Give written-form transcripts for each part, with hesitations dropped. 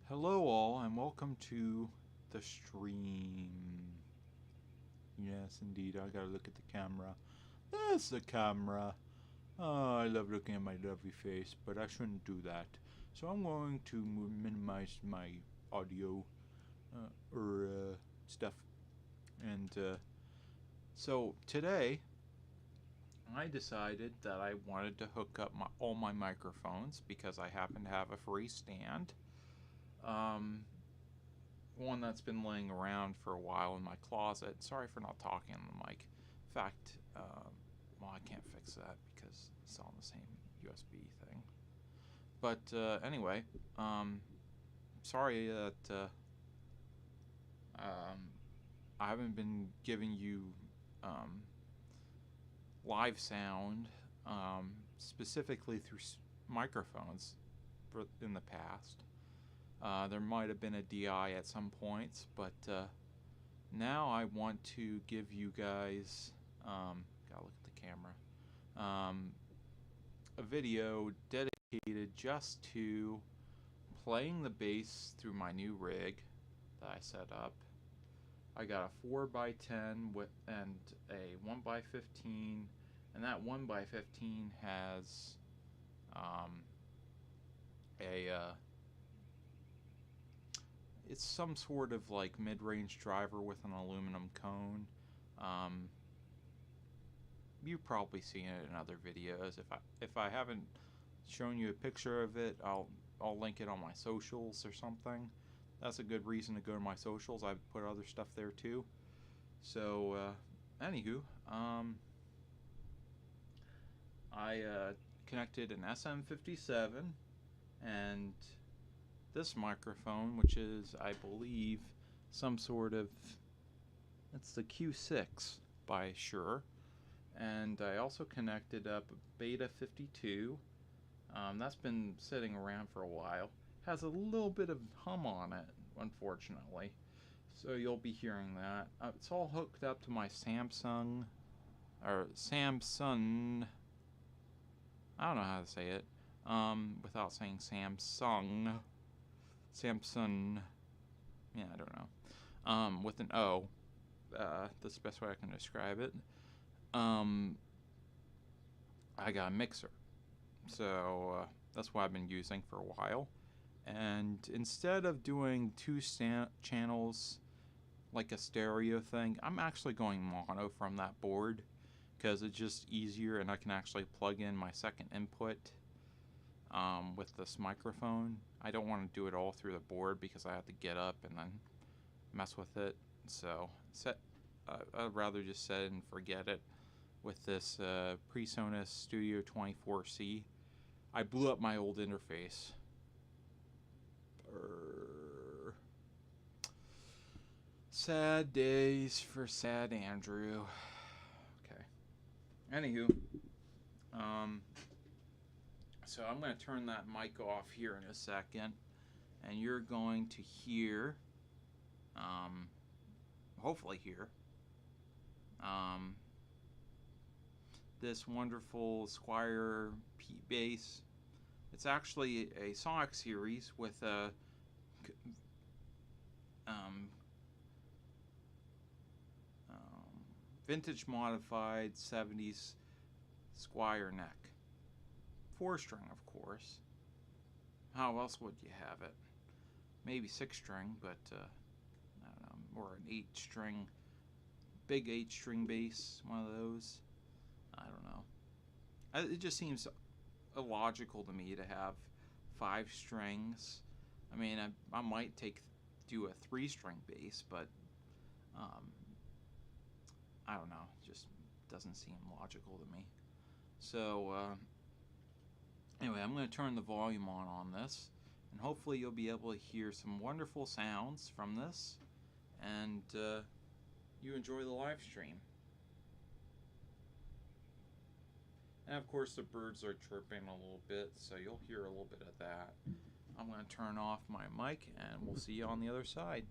Hello, all, and welcome to the stream. Yes, indeed, I gotta look at the camera. There's the camera. Oh, I love looking at my lovely face, but I shouldn't do that. So I'm going to minimize my audio stuff. And so today, I decided that I wanted to hook up all my microphones because I happen to have a free stand. One that's been laying around for a while in my closet. Sorry for not talking on the mic. In fact, well, I can't fix that because it's on the same USB thing. But anyway, sorry that I haven't been giving you live sound, specifically through microphones in the past. There might have been a DI at some points, but now I want to give you guys, gotta look at the camera, a video dedicated just to playing the bass through my new rig that I set up. I got a 4x10 and a 1x15, and that 1x15 has it's some sort of like mid-range driver with an aluminum cone. You've probably seen it in other videos. If I haven't shown you a picture of it, I'll link it on my socials or something. That's a good reason to go to my socials. I put other stuff there too. So anywho, I connected an SM57 and this microphone, which is, I believe, some sort of, it's the Q6 by Shure. And I also connected up Beta 52. That's been sitting around for a while. Has a little bit of hum on it, unfortunately. So you'll be hearing that. It's all hooked up to my Samsung. I don't know how to say it without saying Samsung. Yeah, I don't know. With an O. That's the best way I can describe it. I got a mixer. So that's what I've been using for a while. And instead of doing two channels like a stereo thing, I'm actually going mono from that board because it's just easier and I can actually plug in my second input with this microphone. I don't want to do it all through the board because I have to get up and then mess with it. So I'd rather just set it and forget it with this PreSonus Studio 24C. I blew up my old interface. Sad days for sad Andrew. Okay. Anywho, so I'm going to turn that mic off here in a second, and you're going to hear, hopefully hear, this wonderful Squier P bass. It's actually a Sonic series with a vintage modified 70s Squier neck. 4-string, of course. How else would you have it? Maybe 6-string, but I don't know, or an 8-string, big 8-string bass, one of those. I don't know. It just seems illogical to me to have 5 strings. I mean, I might do a 3-string bass, but I don't know. It just doesn't seem logical to me. So anyway, I'm going to turn the volume on this, and hopefully you'll be able to hear some wonderful sounds from this, and you enjoy the live stream. And of course the birds are chirping a little bit, so you'll hear a little bit of that. I'm going to turn off my mic, and we'll see you on the other side.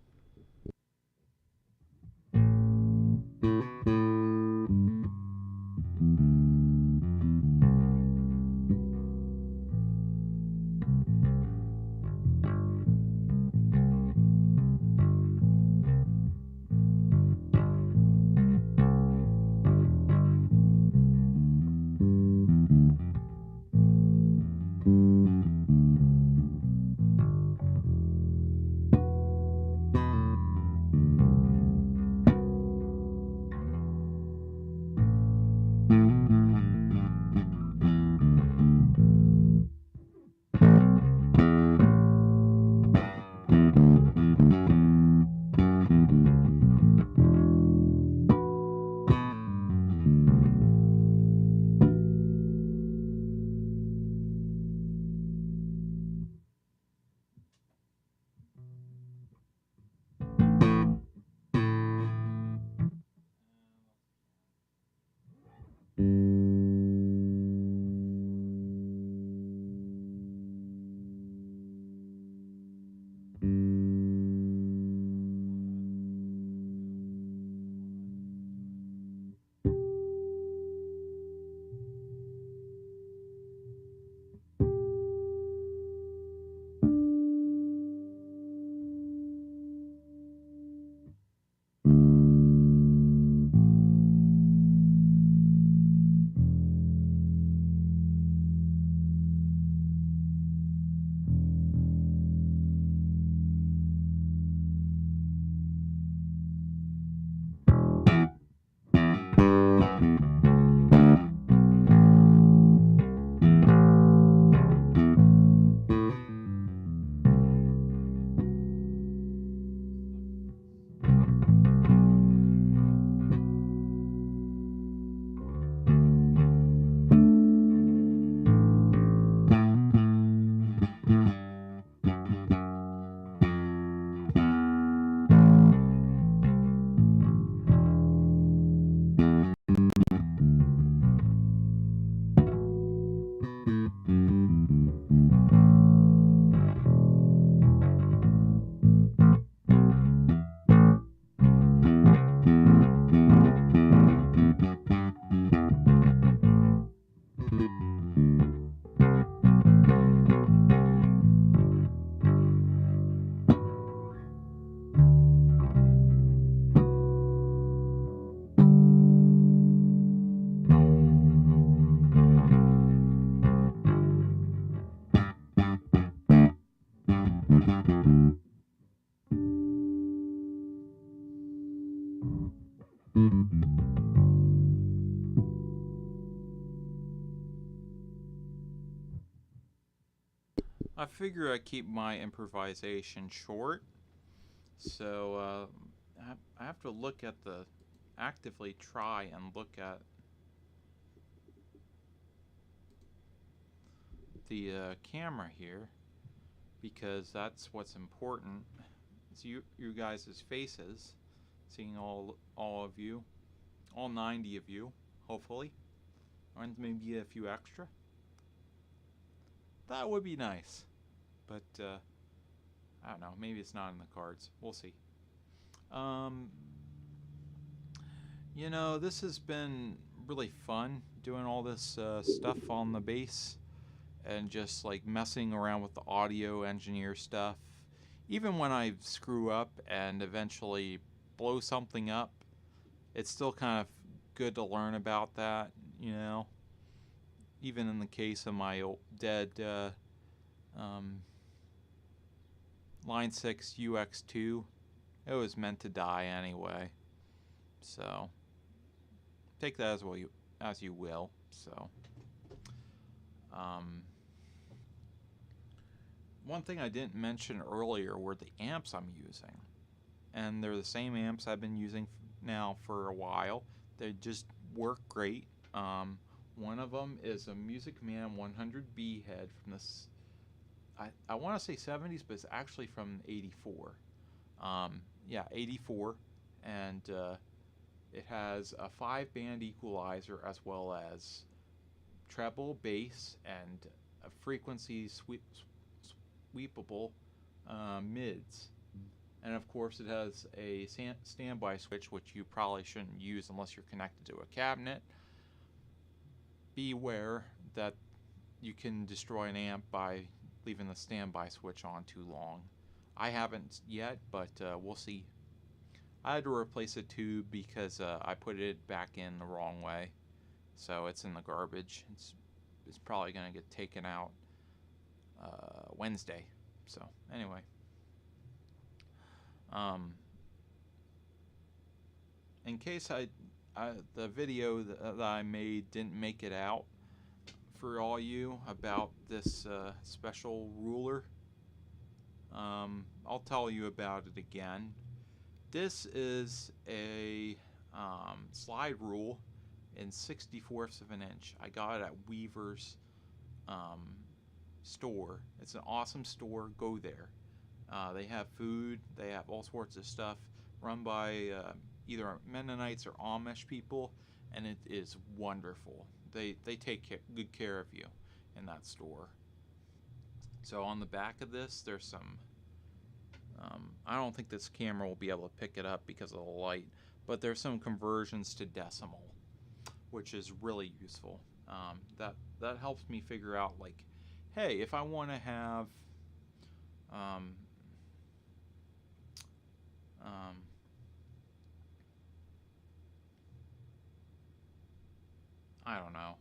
I figure I keep my improvisation short, so I have to look at the actively try and look at the camera here because that's what's important. It's you guys' faces, seeing all of you, all 90 of you, hopefully, and maybe a few extra. That would be nice, but I don't know. Maybe it's not in the cards. We'll see. Um, this has been really fun doing all this stuff on the bass and just like messing around with the audio engineer stuff. Even when I screw up and eventually blow something up, it's still kind of good to learn about that. Even in the case of my dead Line 6 UX2, it was meant to die anyway. So take that as you will. So one thing I didn't mention earlier were the amps I'm using, and they're the same amps I've been using now for a while. They just work great. One of them is a Music Man 100B head from this. I want to say 70s, but it's actually from 84. Yeah, 84, and it has a 5-band equalizer as well as treble, bass, and a frequency sweepable mids. And of course, it has a standby switch, which you probably shouldn't use unless you're connected to a cabinet. Beware that you can destroy an amp by leaving the standby switch on too long. I haven't yet, but we'll see. I had to replace a tube because I put it back in the wrong way, so it's in the garbage. It's probably going to get taken out Wednesday. So anyway, um, in case the video that I made didn't make it out for all you about this special ruler, I'll tell you about it again. This is a slide rule in 64ths of an inch. I got it at Weaver's store. It's an awesome store. Go there. They have food. They have all sorts of stuff run by either Mennonites or Amish people, and it is wonderful. They take good care of you in that store. So on the back of this, there's some. I don't think this camera will be able to pick it up because of the light, but there's some conversions to decimal, which is really useful. That helps me figure out, like, hey, if I want to have I don't know,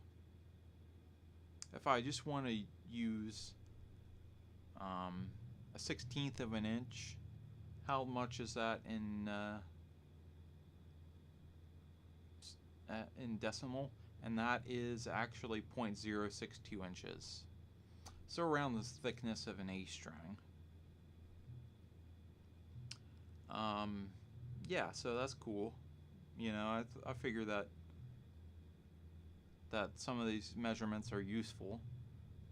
if I just want to use a 1/16 of an inch, how much is that in decimal? And that is actually 0.062 inches. So around the thickness of an A string. Yeah, so that's cool. You know, I figure that some of these measurements are useful.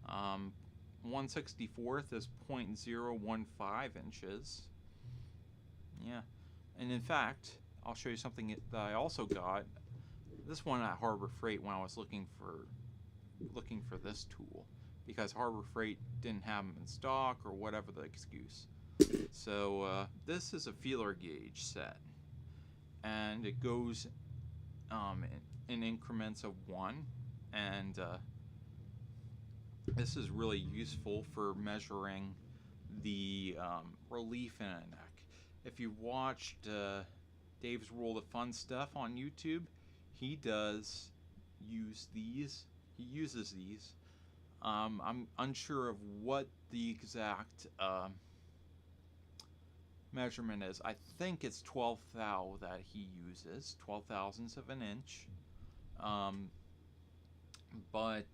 1/64 is 0.015 inches. Yeah, and in fact, I'll show you something that I also got. This one at Harbor Freight when I was looking for this tool, because Harbor Freight didn't have them in stock or whatever the excuse. So this is a feeler gauge set, and it goes in increments of 1, and this is really useful for measuring the relief in a neck. If you've watched Dave's World of Fun Stuff on YouTube, he does use these. He uses these. I'm unsure of what the exact measurement is. I think it's 12 thou that he uses, 12 thousandths of an inch. But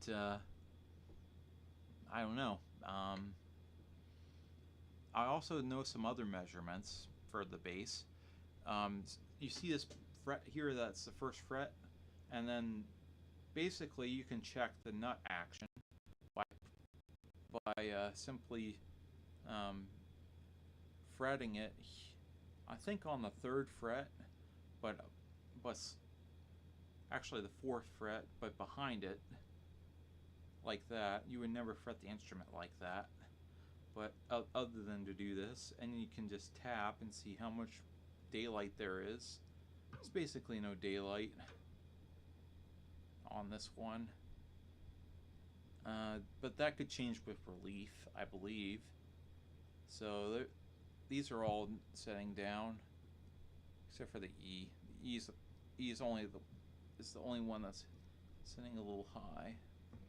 I don't know. I also know some other measurements for the bass. You see this fret here, that's the first fret, and then basically you can check the nut action by simply fretting it, I think on the 3rd fret, but actually the 4th fret, but behind it, like that. You would never fret the instrument like that, but other than to do this, and you can just tap and see how much daylight there is. It's basically no daylight on this one, but that could change with relief, I believe. So these are all setting down, except for the E. The E is the only one that's setting a little high.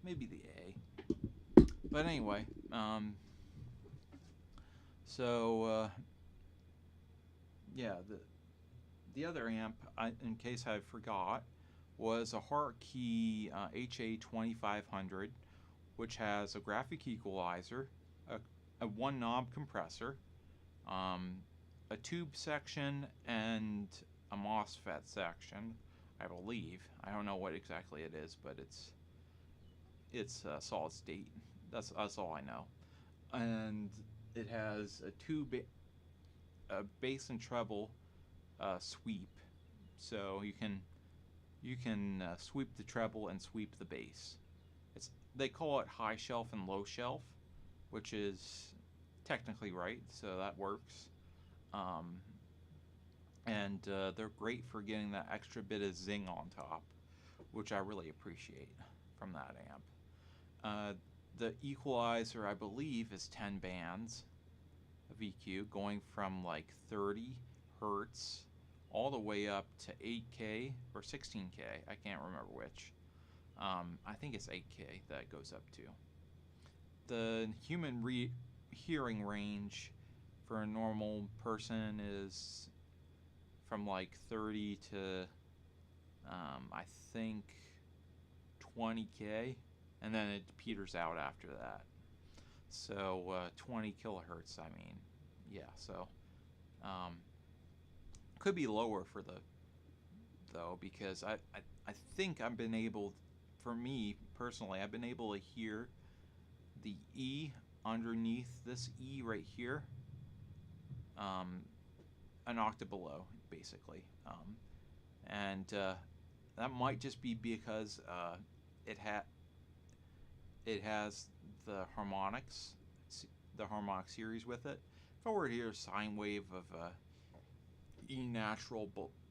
Maybe the A. But anyway, yeah, the other amp, in case I forgot, was a Hartke HA2500, which has a graphic equalizer, a 1-knob compressor, a tube section, and a MOSFET section, I believe. I don't know what exactly it is, but it's solid state. That's all I know. And it has a bass and treble sweep, so you can sweep the treble and sweep the bass. They call it high shelf and low shelf, which is technically right, so that works. And they're great for getting that extra bit of zing on top, which I really appreciate from that amp. The equalizer, I believe, is 10 bands of EQ, going from like 30 hertz all the way up to 8K or 16K. I can't remember which. I think it's 8K that it goes up to. The human hearing range for a normal person is from like 30 to I think 20K, and then it peters out after that. So 20 kilohertz, I mean, yeah. So could be lower for the though, because I think I've been able, for me personally, I've been able to hear the E underneath this E right here, an octave below, basically, and that might just be because it it has the harmonics, the harmonic series with it. If I were to hear a sine wave of E natural,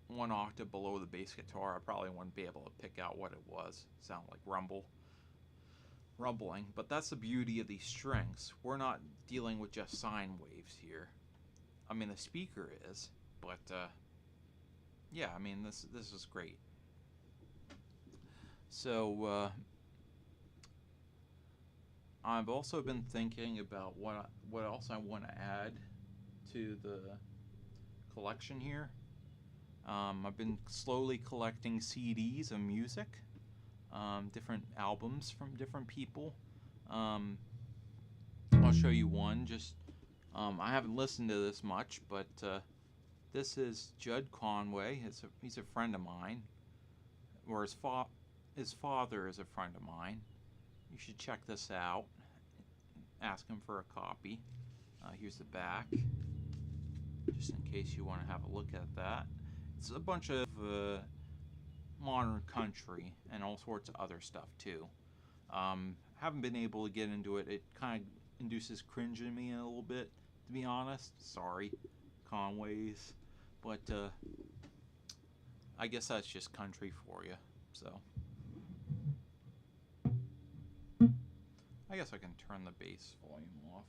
one octave below the bass guitar, I probably wouldn't be able to pick out what it was. Sound like rumbling. But that's the beauty of these strings. We're not dealing with just sine waves here. I mean, the speaker is, but yeah, I mean, this is great. So I've also been thinking about what else I want to add to the collection here. I've been slowly collecting CDs of music, different albums from different people. I'll show you one. Just I haven't listened to this much, but this is Judd Conway. He's a friend of mine, or his father is a friend of mine. You should check this out. Ask him for a copy. Here's the back, just in case you want to have a look at that. It's a bunch of modern country and all sorts of other stuff too. Haven't been able to get into it. It kind of induces cringe in me a little bit, to be honest. Sorry, Conways, but I guess that's just country for you. So I guess I can turn the bass volume off.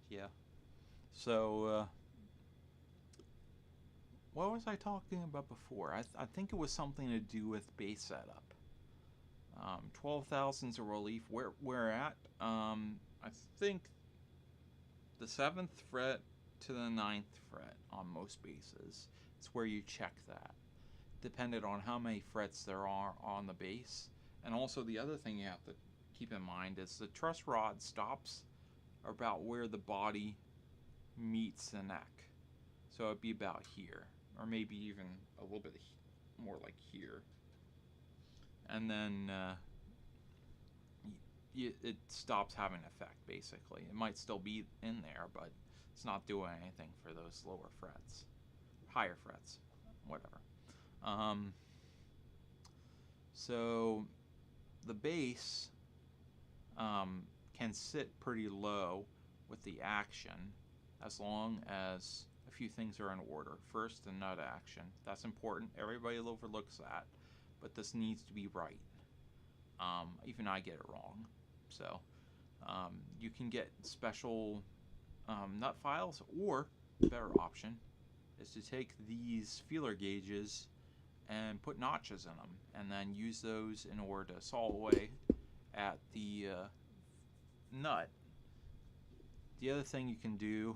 Yeah. So, what was I talking about before? I think it was something to do with bass setup. 12,000's a relief. Where at? I think the 7th fret to the 9th fret on most basses. It's where you check that, depending on how many frets there are on the bass. And also the other thing you have to keep in mind is the truss rod stops about where the body meets the neck. So it'd be about here, or maybe even a little bit more like here. And then it stops having effect, basically. It might still be in there, but it's not doing anything for those lower frets, higher frets, whatever. So the bass can sit pretty low with the action as long as a few things are in order. First, the nut action. That's important. Everybody overlooks that, but this needs to be right. Even I get it wrong. So you can get special nut files, or better option is to take these feeler gauges and put notches in them, and then use those in order to saw away at the nut. The other thing you can do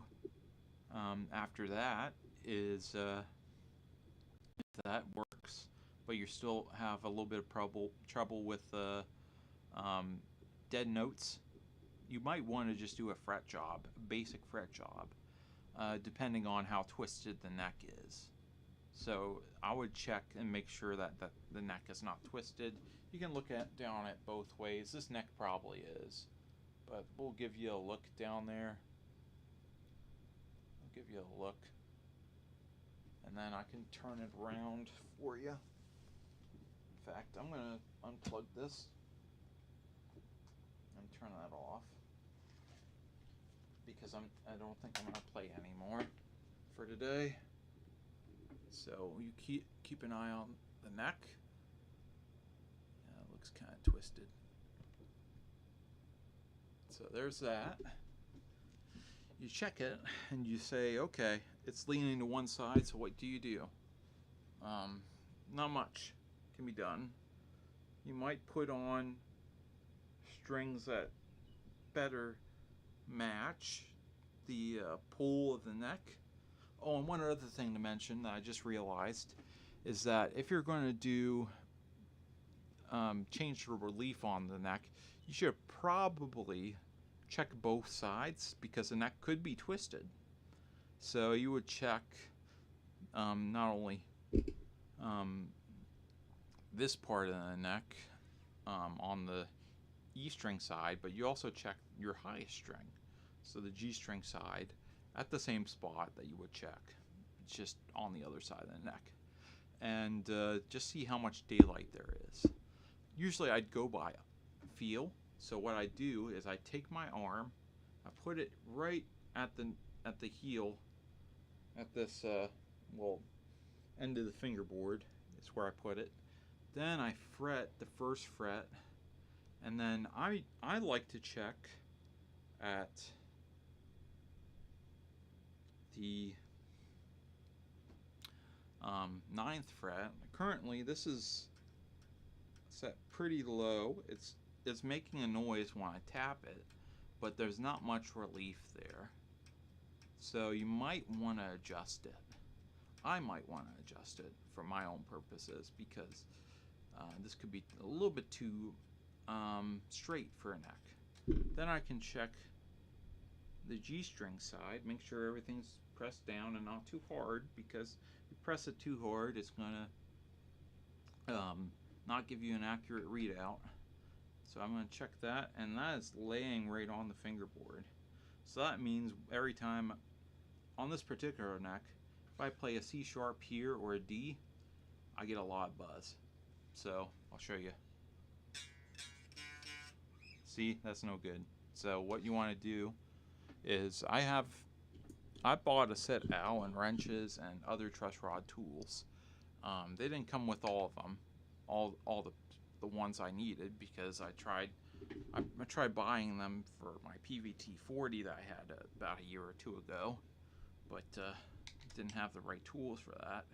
after that is, if that works, but you still have a little bit of trouble with dead notes, you might want to just do a fret job, a basic fret job, depending on how twisted the neck is. So I would check and make sure that the neck is not twisted. You can look down at both ways. This neck probably is, but we'll give you a look down there. I'll give you a look, and then I can turn it around for you. In fact, I'm gonna unplug this and turn that off, because I don't think I'm gonna play anymore for today. So you keep an eye on the neck. Yeah, it looks kind of twisted. So there's that. you check it and you say, okay, it's leaning to one side, so what do? Not much can be done. You might put on strings that better match the pull of the neck. Oh, and one other thing to mention that I just realized is that if you're going to do change the relief on the neck, you should probably check both sides because the neck could be twisted. So you would check not only this part of the neck on the E string side, but you also check your highest string, so the G string side, at the same spot that you would check. It's just on the other side of the neck. And just see how much daylight there is. Usually I'd go by feel. So what I do is I take my arm, I put it right at the heel, at this end of the fingerboard is where I put it. Then I fret the first fret, and then I like to check at the ninth fret. Currently this is set pretty low. It's making a noise when I tap it, but there's not much relief there. So you might want to adjust it. I might want to adjust it for my own purposes because this could be a little bit too straight for a neck. Then I can check the G string side, make sure everything's pressed down and not too hard, because if you press it too hard, it's gonna not give you an accurate readout. So I'm going to check that, and that is laying right on the fingerboard. So that means every time on this particular neck, if I play a C sharp here or a D, I get a lot of buzz. So I'll show you. See, that's no good. So what you want to do is I bought a set of Allen wrenches and other truss rod tools. They didn't come with all of them, all the ones I needed, because I tried buying them for my PVT 40 that I had about a year or two ago, but didn't have the right tools for that.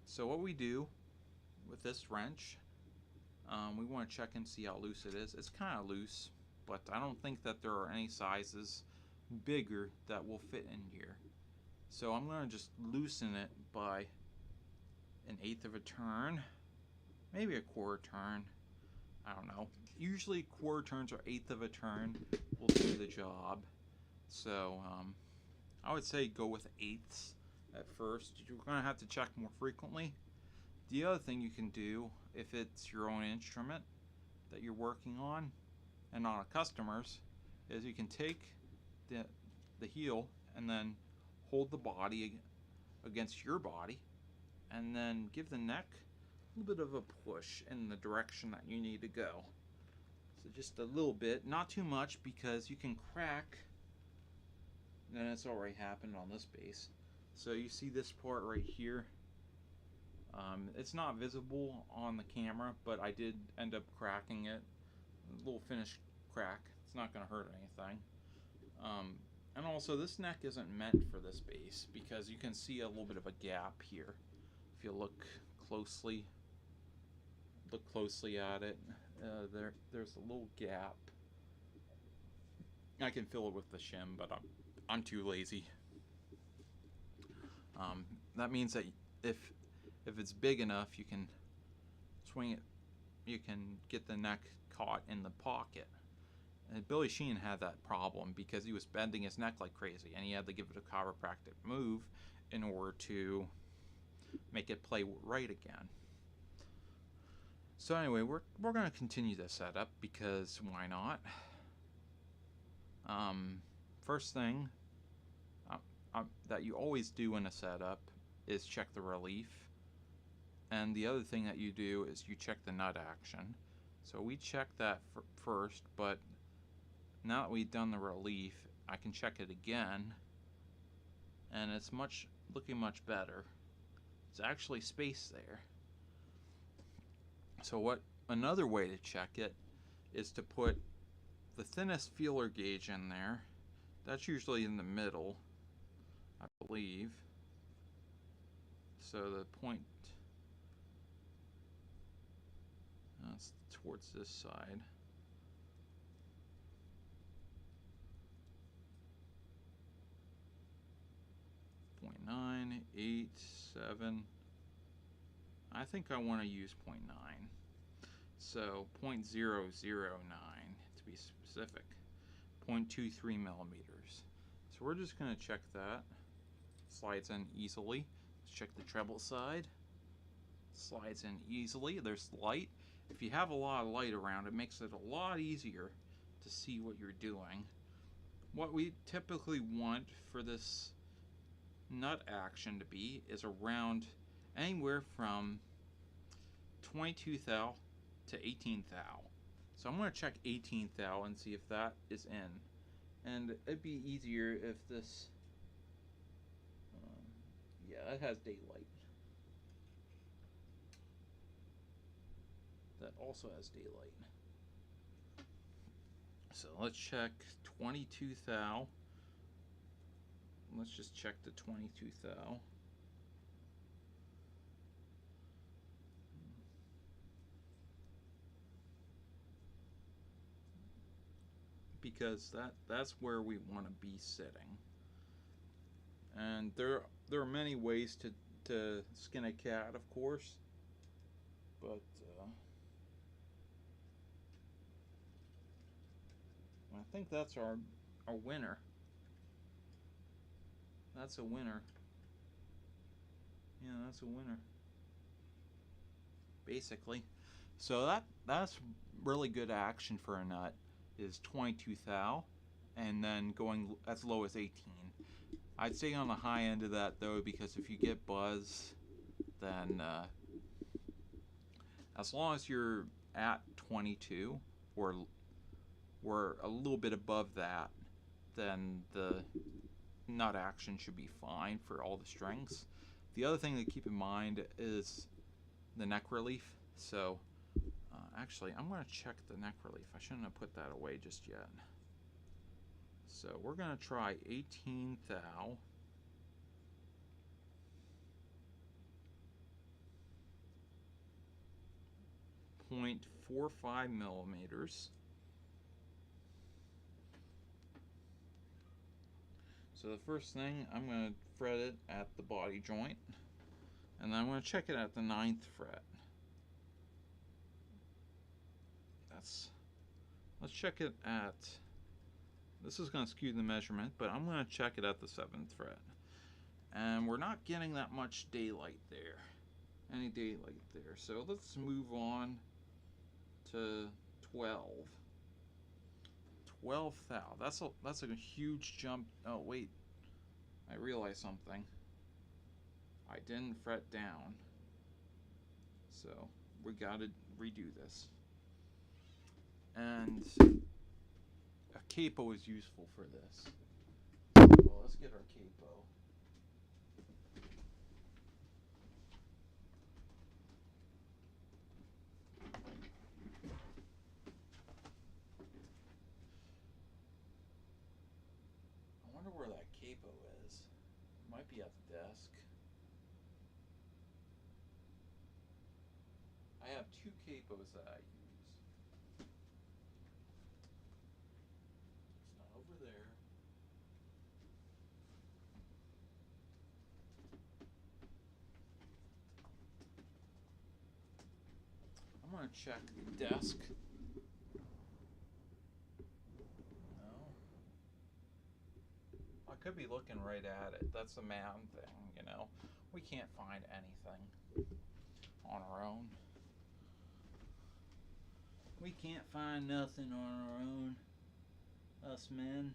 So what we do with this wrench, we want to check and see how loose it is. It's kind of loose, but I don't think that there are any sizes bigger that will fit in here. So I'm going to just loosen it by 1/8 of a turn, maybe a quarter turn. I don't know. Usually quarter turns or 1/8 of a turn will do the job. So I would say go with 1/8 at first. You're going to have to check more frequently. The other thing you can do, if it's your own instrument that you're working on and not a customer's, is you can take the heel and then hold the body against your body, and then give the neck a little bit of a push in the direction that you need to go. So just a little bit, not too much, because you can crack, and it's already happened on this bass. So you see this part right here. It's not visible on the camera, but I did end up cracking it. A little finished crack. It's not going to hurt anything. And also, this neck isn't meant for this bass, because you can see a little bit of a gap here. If you look closely at it, there's a little gap. I can fill it with the shim, but I'm too lazy. That means that if it's big enough, you can swing it. You can get the neck caught in the pocket. And Billy Sheehan had that problem because he was bending his neck like crazy, and he had to give it a chiropractic move in order to make it play right again. So anyway, we're going to continue this setup, because why not? First thing that you always do in a setup is check the relief. And the other thing that you do is you check the nut action. So we check that first, but now that we've done the relief, I can check it again, and it's looking much better. It's actually space there. So another way to check it is to put the thinnest feeler gauge in there That's usually in the middle, I believe. So the point, that's towards this side. .9, 8, 7. I think I want to use .9. So 0.009 to be specific. 0.23 millimeters. So we're just going to check that. Slides in easily. Let's check the treble side. Slides in easily. There's light. If you have a lot of light around, it makes it a lot easier to see what you're doing. What we typically want for this nut action to be is around anywhere from 22 thou to 18 thou. So I'm going to check 18 thou and see if that is in. And it'd be easier if this, yeah, it has daylight. That also has daylight. So let's check 22 thou. Let's just check the 22 thou. Because that's where we want to be sitting. And there are many ways to skin a cat, of course, but I think that's our winner. That's a winner. Yeah, that's a winner. Basically. So that's really good action for a nut, is 22 thou, and then going as low as 18. I'd say on the high end of that though, because if you get buzz, then as long as you're at 22 or a little bit above that, then the nut action should be fine for all the strings. The other thing to keep in mind is the neck relief. So actually, I'm going to check the neck relief. I shouldn't have put that away just yet. So we're going to try 18 thou. .45 millimeters. So the first thing, I'm going to fret it at the body joint, and then I'm going to check it at the 9th fret. Let's check it at, this is going to skew the measurement, but I'm going to check it at the 7th fret. And we're not getting that much daylight there, any daylight there. So let's move on to 12. 12 thou. That's a huge jump. Oh wait, I realized something. I didn't fret down, so we gotta redo this. And a capo is useful for this. Well, let's get our capo. I wonder where that capo is. It might be at the desk. I have two capos that I use. It's not over there. I'm going to check the desk. No. I could be looking right at it. That's the mountain thing, you know. We can't find anything on our own. We can't find nothing on our own, us men.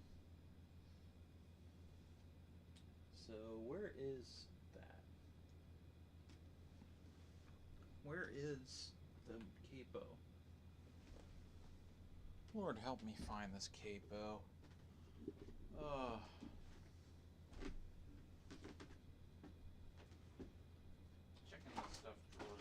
So where is that? Where is the capo? Lord help me find this capo. Checking the stuff drawer.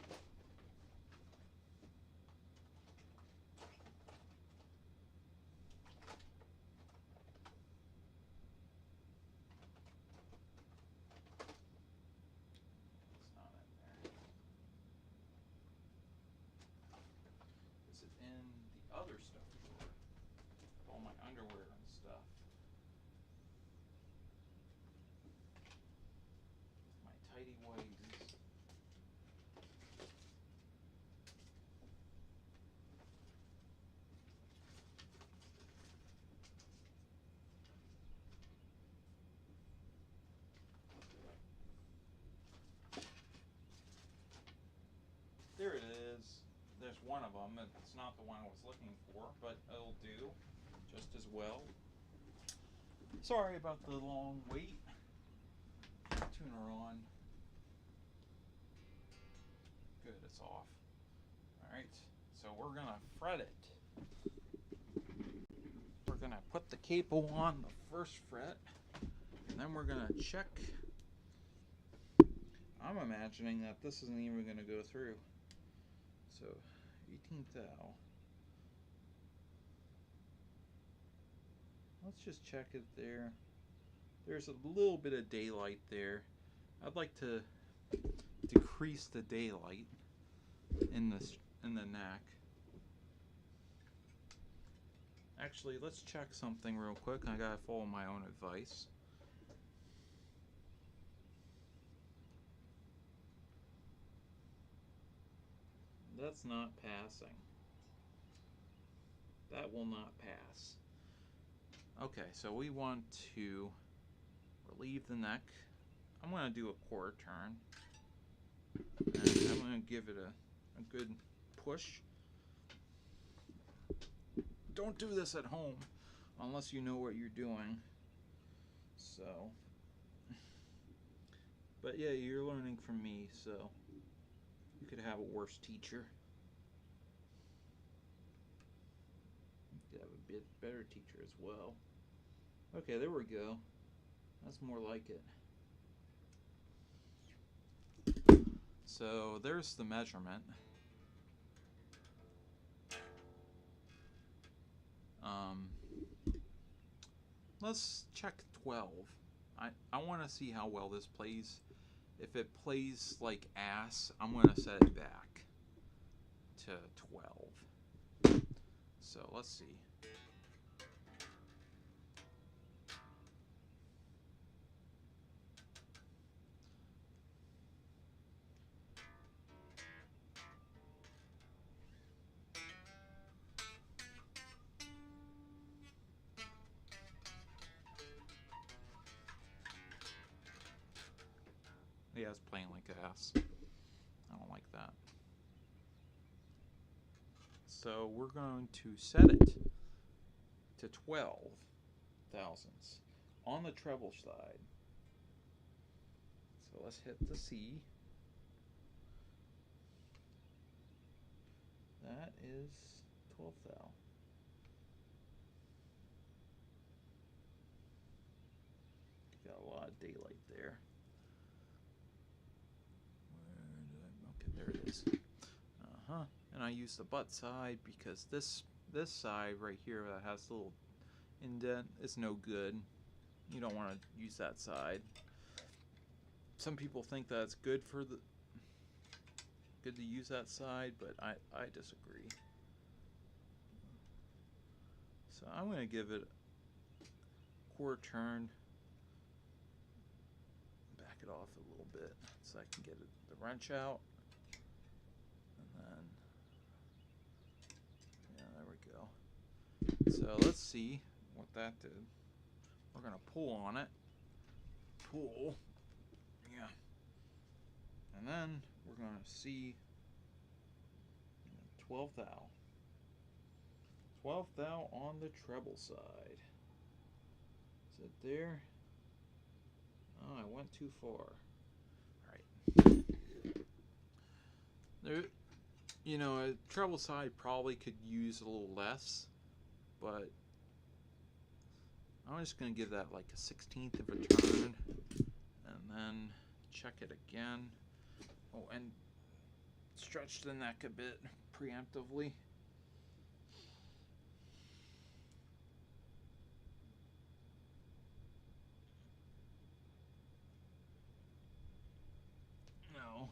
problem. It's not the one I was looking for, but it'll do just as well. Sorry about the long wait. Tuner on. Good, it's off. Alright, so we're gonna fret it. We're gonna put the capo on the first fret, and then we're gonna check. I'm imagining that this isn't even gonna go through. So, 18th thou. Let's just check it there. There's a little bit of daylight there. I'd like to decrease the daylight in the neck. Actually, let's check something real quick. I gotta follow my own advice. That's not passing. That will not pass. Okay, so we want to relieve the neck. I'm going to do a quarter turn. And I'm going to give it a good push. Don't do this at home unless you know what you're doing. So, but yeah, you're learning from me, so you could have a worse teacher. You could have a bit better teacher as well. Okay, there we go. That's more like it. So there's the measurement. Let's check 12. I want to see how well this plays. If it plays like ass, I'm going to set it back to 12. So let's see. Yeah, it's playing like ass. I don't like that. So we're going to set it to 12 thousandths on the treble side. So let's hit the C. That is 12 thou. Got a lot of daylight there. Okay, there it is. And I use the butt side because this side right here that has a little indent is no good. You don't want to use that side. Some people think that it's good to use that side, but I disagree. So I'm going to give it a quarter turn. Back it off a little bit so I can get the wrench out. And then, yeah, there we go. So let's see what that did. We're going to pull on it. Pull. Yeah. And then we're going to see 12 thou. 12 thou on the treble side. Is it there? Oh, I went too far. Alright. There, you know, a treble side probably could use a little less, but I'm just going to give that like a 16th of a turn, and then check it again. Oh, and stretch the neck a bit preemptively. No.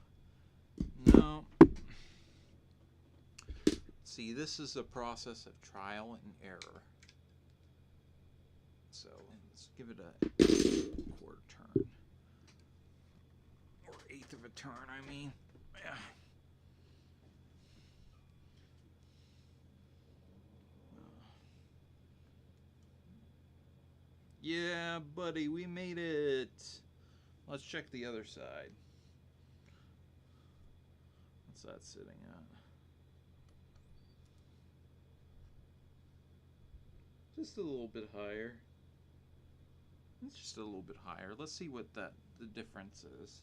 See, this is a process of trial and error. So let's give it a quarter turn. Or eighth of a turn, I mean. Yeah, buddy, we made it. Let's check the other side. What's that sitting at? Just a little bit higher. It's just a little bit higher. Let's see what the difference is.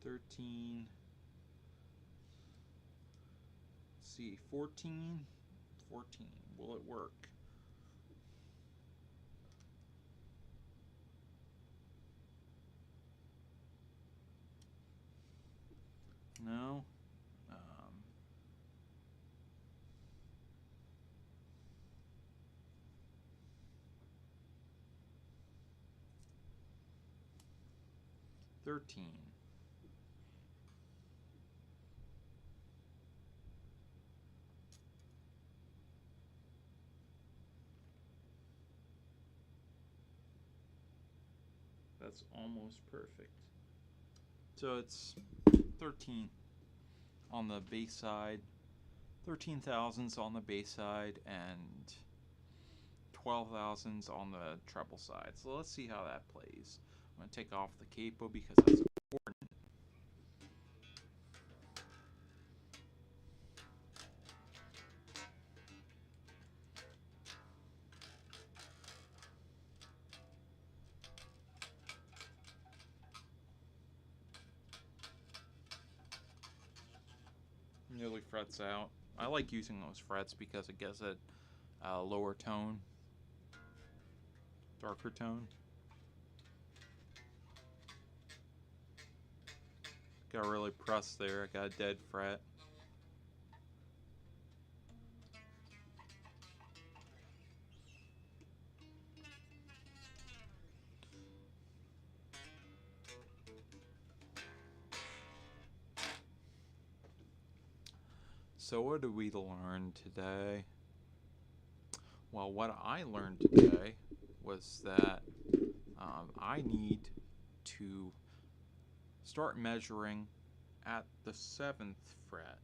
13. Let's see, 14. 14. Will it work? No. 13. That's almost perfect. So it's 13 on the bass side, 13 thousandths on the bass side, and 12 thousandths on the treble side. So let's see how that plays. I'm going to take off the capo because that's important. Nearly frets out. I like using those frets because it gives it a lower tone, darker tone. Got really pressed there. I got a dead fret. So what did we learn today? Well, what I learned today was that I need to start measuring at the 7th fret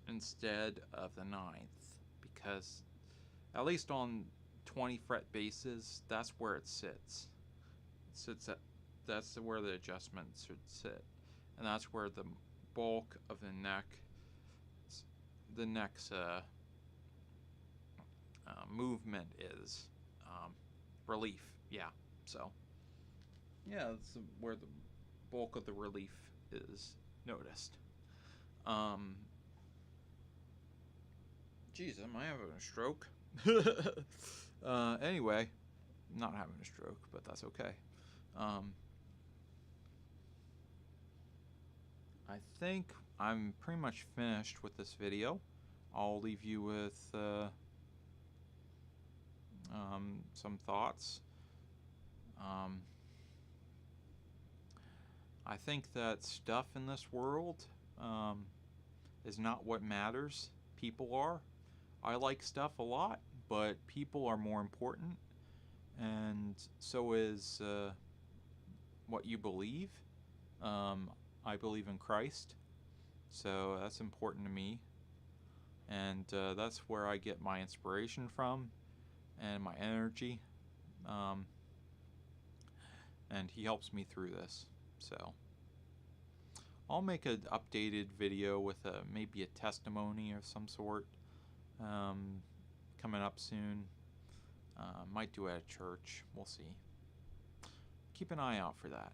instead of the 9th, because at least on 20 fret basses, that's where it sits. It sits at, that's where the adjustment should sit, and that's where the bulk of the neck's movement is. Relief, yeah. So yeah, that's where the bulk of the relief is noticed. Geez, am I having a stroke? Anyway, not having a stroke, but that's okay. I think I'm pretty much finished with this video. I'll leave you with some thoughts. I think that stuff in this world is not what matters. People are. I like stuff a lot, but people are more important, and so is what you believe. I believe in Christ, so that's important to me, and that's where I get my inspiration from and my energy, and he helps me through this. So I'll make an updated video with maybe a testimony of some sort coming up soon. Might do it at church. We'll see. Keep an eye out for that.